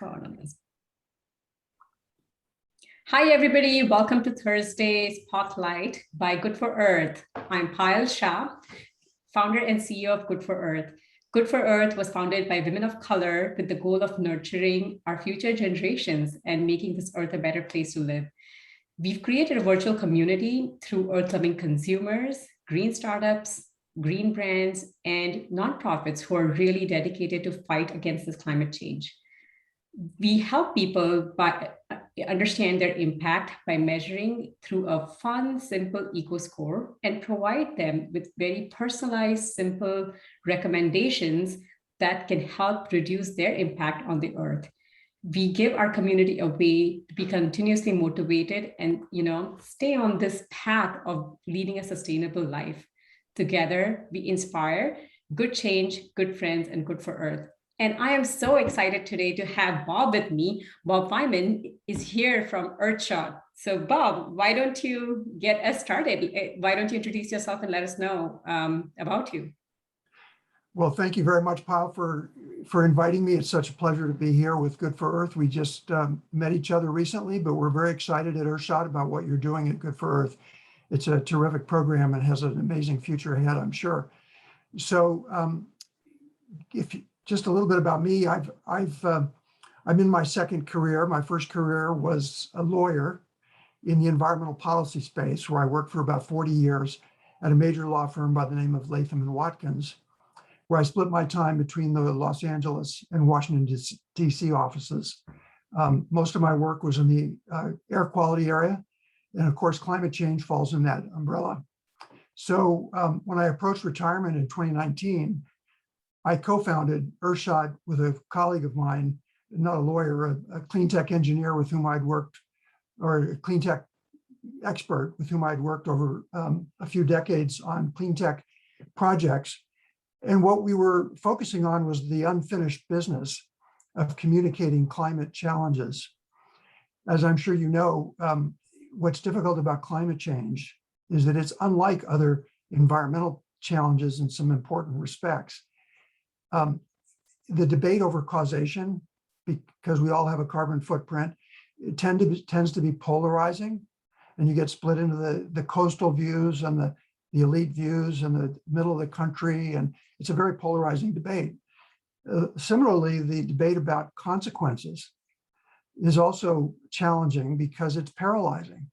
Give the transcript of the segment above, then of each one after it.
record on this. Hi, everybody. Welcome to Thursday Spotlight by Good4Earth. I'm Payal Shah, founder and CEO of Good4Earth. Good4Earth was founded by women of color with the goal of nurturing our future generations and making this earth a better place to live. We've created a virtual community through earth-loving consumers, green startups, green brands, and nonprofits who are really dedicated to fight against this climate change. We help people understand their impact by measuring through a fun, simple eco score and provide them with very personalized, simple recommendations that can help reduce their impact on the earth. We give our community a way to be continuously motivated and, stay on this path of leading a sustainable life. Together, we inspire good change, good friends, and Good4Earth. And I am so excited today to have Bob with me. Bob Wyman is here from Earthshot. So Bob, why don't you get us started? Why don't you introduce yourself and let us know about you? Well, thank you very much, Pal, for inviting me. It's such a pleasure to be here with Good4Earth. We just met each other recently, but we're very excited at Earthshot about what you're doing at Good4Earth. It's a terrific program and has an amazing future ahead, I'm sure. So just a little bit about me, I'm in my second career. My first career was a lawyer in the environmental policy space, where I worked for about 40 years at a major law firm by the name of Latham & Watkins, where I split my time between the Los Angeles and Washington, D.C. offices. Most of my work was in the air quality area. And of course, climate change falls in that umbrella. So when I approached retirement in 2019, I co-founded Earthshot with a colleague of mine, not a lawyer, a clean tech engineer with whom I'd worked, or a clean tech expert with whom I'd worked over a few decades on clean tech projects. And what we were focusing on was the unfinished business of communicating climate challenges. As I'm sure you know, what's difficult about climate change is that it's unlike other environmental challenges in some important respects. The debate over causation, because we all have a carbon footprint, it tends to be polarizing, and you get split into the coastal views and the elite views and the middle of the country, and it's a very polarizing debate. Similarly, the debate about consequences is also challenging because it's paralyzing.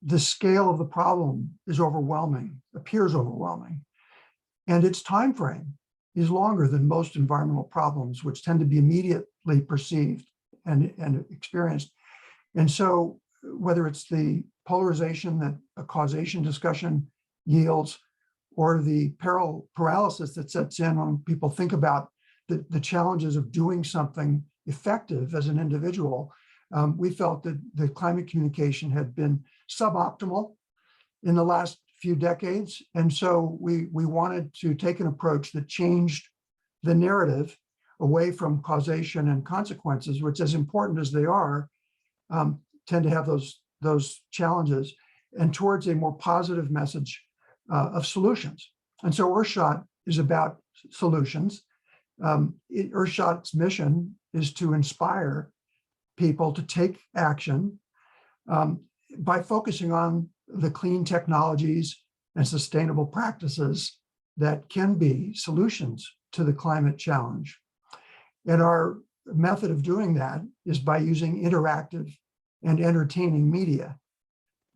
The scale of the problem is overwhelming, appears overwhelming, and its time frame is longer than most environmental problems, which tend to be immediately perceived and experienced. And so whether it's the polarization that a causation discussion yields, or the paralysis that sets in when people think about the challenges of doing something effective as an individual, we felt that the climate communication had been suboptimal in the last few decades. And so we wanted to take an approach that changed the narrative away from causation and consequences, which, as important as they are, tend to have those challenges, and towards a more positive message of solutions. And so Earthshot is about solutions. Earthshot's mission is to inspire people to take action by focusing on the clean technologies and sustainable practices that can be solutions to the climate challenge. And our method of doing that is by using interactive and entertaining media.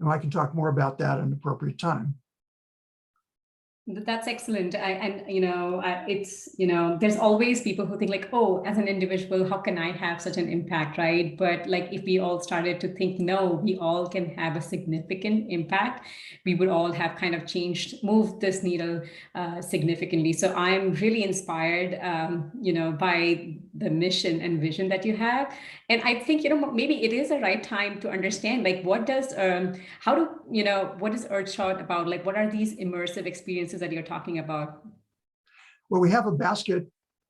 And I can talk more about that at an appropriate time. That's excellent. There's always people who think like, oh, as an individual, how can I have such an impact, right? But like, if we all started to think, no, we all can have a significant impact, we would all have kind of moved this needle significantly. So I'm really inspired, by the mission and vision that you have. And I think, maybe it is the right time to understand, like, what is Earthshot about? Like, what are these immersive experiences that you're talking about? Well, we have a basket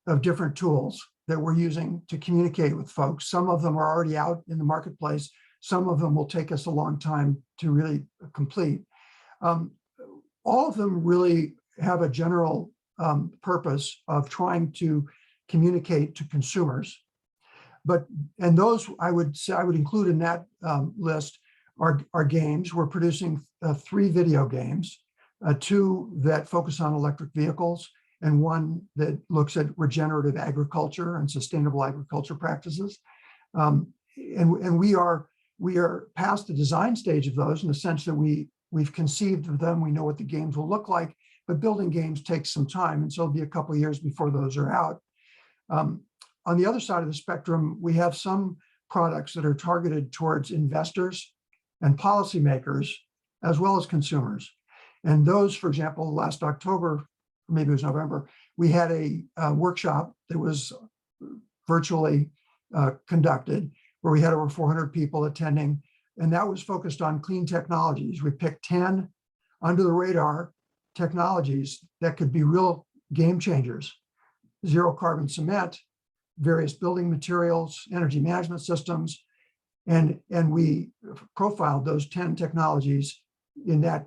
of different tools that we're using to communicate with folks. Some of them are already out in the marketplace. Some of them will take us a long time to really complete. All of them really have a general purpose of trying to communicate to consumers And those I would say I would include in that list are games. We're producing 3 video games, 2 that focus on electric vehicles, and 1 that looks at regenerative agriculture and sustainable agriculture practices. And we are past the design stage of those in the sense that we've conceived of them. We know what the games will look like, but building games takes some time, and so it'll be a couple of years before those are out. On the other side of the spectrum, we have some products that are targeted towards investors and policymakers, as well as consumers. And those, for example, last October, maybe it was November, we had a workshop that was virtually conducted, where we had over 400 people attending, and that was focused on clean technologies. We picked 10 under the radar technologies that could be real game changers: zero carbon cement, various building materials, energy management systems, and we profiled those 10 technologies in that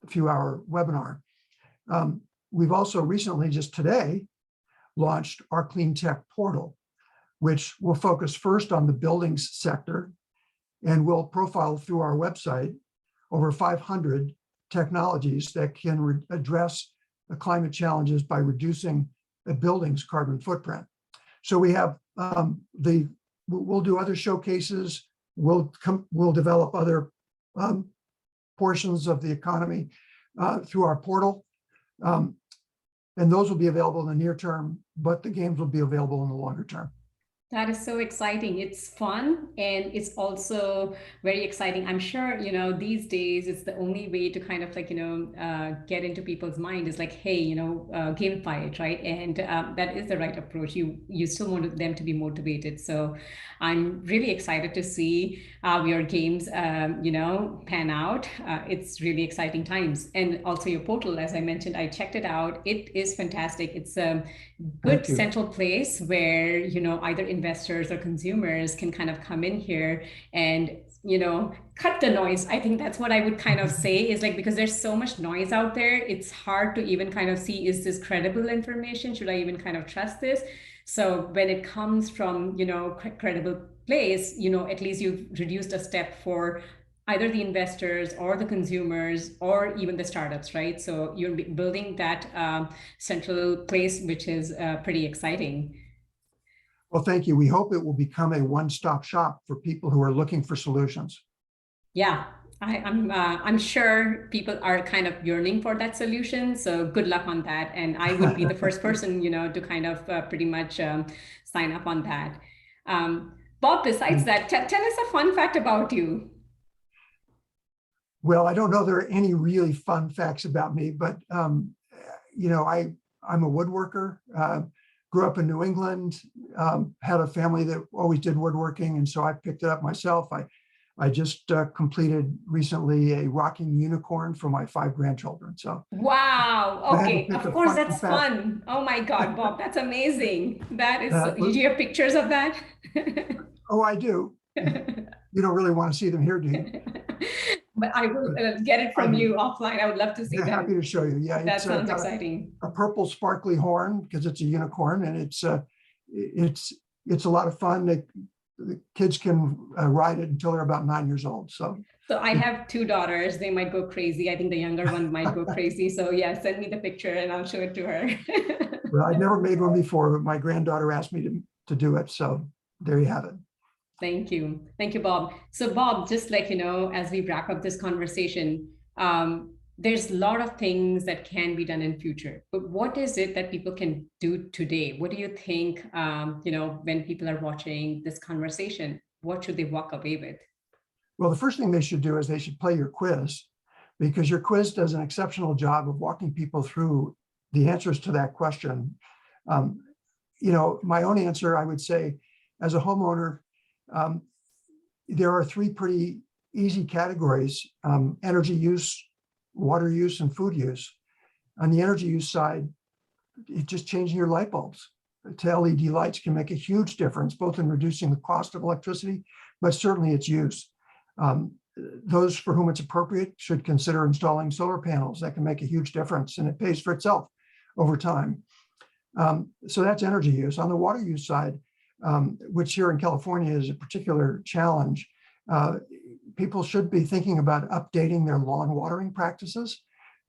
few-hour webinar. We've also recently, just today, launched our Clean Tech Portal, which will focus first on the buildings sector, and will profile through our website over 500 technologies that can address the climate challenges by reducing a building's carbon footprint. So we have we'll do other showcases. We'll develop other portions of the economy through our portal. And those will be available in the near term, but the games will be available in the longer term. That is so exciting. It's fun, and it's also very exciting. I'm sure, these days it's the only way to kind of get into people's mind is like, hey, gamify it, right? And that is the right approach. You still want them to be motivated. So I'm really excited to see your games, pan out. It's really exciting times. And also your portal, as I mentioned, I checked it out. It is fantastic. It's a good central place where, either investors or consumers can kind of come in here and cut the noise. I think that's what I would kind of say is like, because there's so much noise out there, it's hard to even kind of see, is this credible information? Should I even kind of trust this? So when it comes from credible place, at least you've reduced a step for either the investors or the consumers or even the startups, right? So you're building that central place, which is pretty exciting. Well, thank you. We hope it will become a one-stop shop for people who are looking for solutions. Yeah, I'm sure people are kind of yearning for that solution. So good luck on that. And I would be the first person, to kind of pretty much sign up on that. Bob, besides that, tell us a fun fact about you. Well, I don't know there are any really fun facts about me, but I'm a woodworker. Grew up in New England, had a family that always did woodworking, and so I picked it up myself. I just completed recently a rocking unicorn for my 5 grandchildren. So wow, okay, of course that's fun. Oh my God, Bob, that's amazing. That is. Do you have pictures of that? Oh, I do. You don't really want to see them here, do you? But I will get it from you offline. I would love to see that. Happy to show you. Yeah, that sounds exciting. A purple sparkly horn because it's a unicorn, and it's a lot of fun. The kids can ride it until they're about 9 years old. So I have 2 daughters. They might go crazy. I think the younger one might go crazy. So yeah, send me the picture and I'll show it to her. Well, I'd never made one before, but my granddaughter asked me to do it. So there you have it. Thank you. Thank you, Bob. So Bob, just as we wrap up this conversation, there's a lot of things that can be done in future, but what is it that people can do today? What do you think, when people are watching this conversation, what should they walk away with? Well, the first thing they should do is they should play your quiz, because your quiz does an exceptional job of walking people through the answers to that question. My own answer, I would say, as a homeowner, there are 3 pretty easy categories: energy use, water use, and food use. On the energy use side, it's just changing your light bulbs to LED lights can make a huge difference, both in reducing the cost of electricity, but certainly its use. Those for whom it's appropriate should consider installing solar panels. That can make a huge difference, and it pays for itself over time. So that's energy use. On the water use side, which here in California is a particular challenge. People should be thinking about updating their lawn watering practices.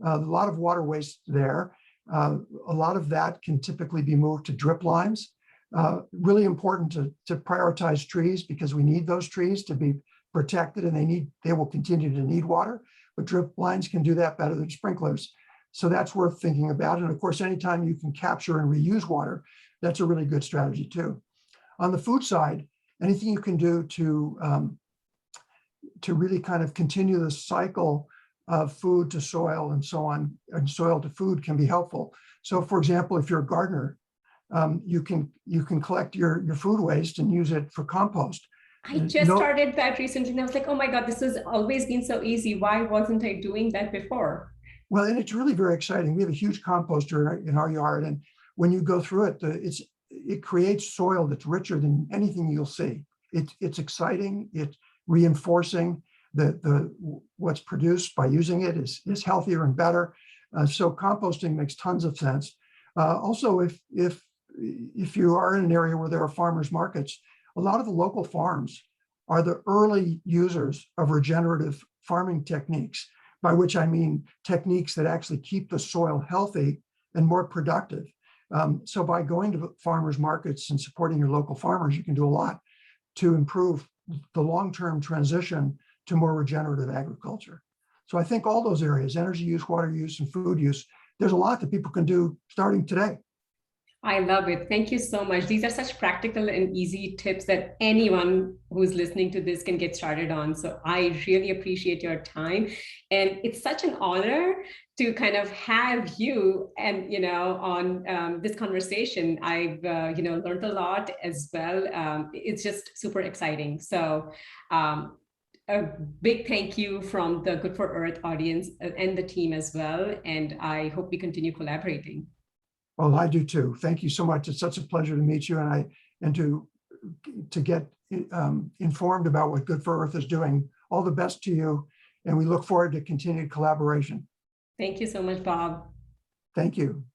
A lot of water waste there. A lot of that can typically be moved to drip lines. Really important to prioritize trees because we need those trees to be protected, and they will continue to need water, but drip lines can do that better than sprinklers. So that's worth thinking about. And of course, anytime you can capture and reuse water, that's a really good strategy too. On the food side, anything you can do to really kind of continue the cycle of food to soil and so on, and soil to food can be helpful. So for example, if you're a gardener, you can collect your food waste and use it for compost. I just started that recently, and I was like, oh my God, this has always been so easy. Why wasn't I doing that before? Well, and it's really very exciting. We have a huge composter in our yard, and when you go through it, it creates soil that's richer than anything you'll see. It's exciting. It's reinforcing what's produced by using it is healthier and better. So composting makes tons of sense. Also, if you are in an area where there are farmers markets, a lot of the local farms are the early users of regenerative farming techniques, by which I mean techniques that actually keep the soil healthy and more productive. So by going to farmers markets and supporting your local farmers, you can do a lot to improve the long-term transition to more regenerative agriculture. So I think all those areas, energy use, water use, and food use, there's a lot that people can do starting today. I love it. Thank you so much. These are such practical and easy tips that anyone who's listening to this can get started on. So I really appreciate your time. And it's such an honor to kind of have you and, on this conversation. I've, learned a lot as well. It's just super exciting. So a big thank you from the Good4Earth audience and the team as well. And I hope we continue collaborating. Well, I do too. Thank you so much. It's such a pleasure to meet you and to get informed about what Good4Earth is doing. All the best to you, and we look forward to continued collaboration. Thank you so much, Bob. Thank you.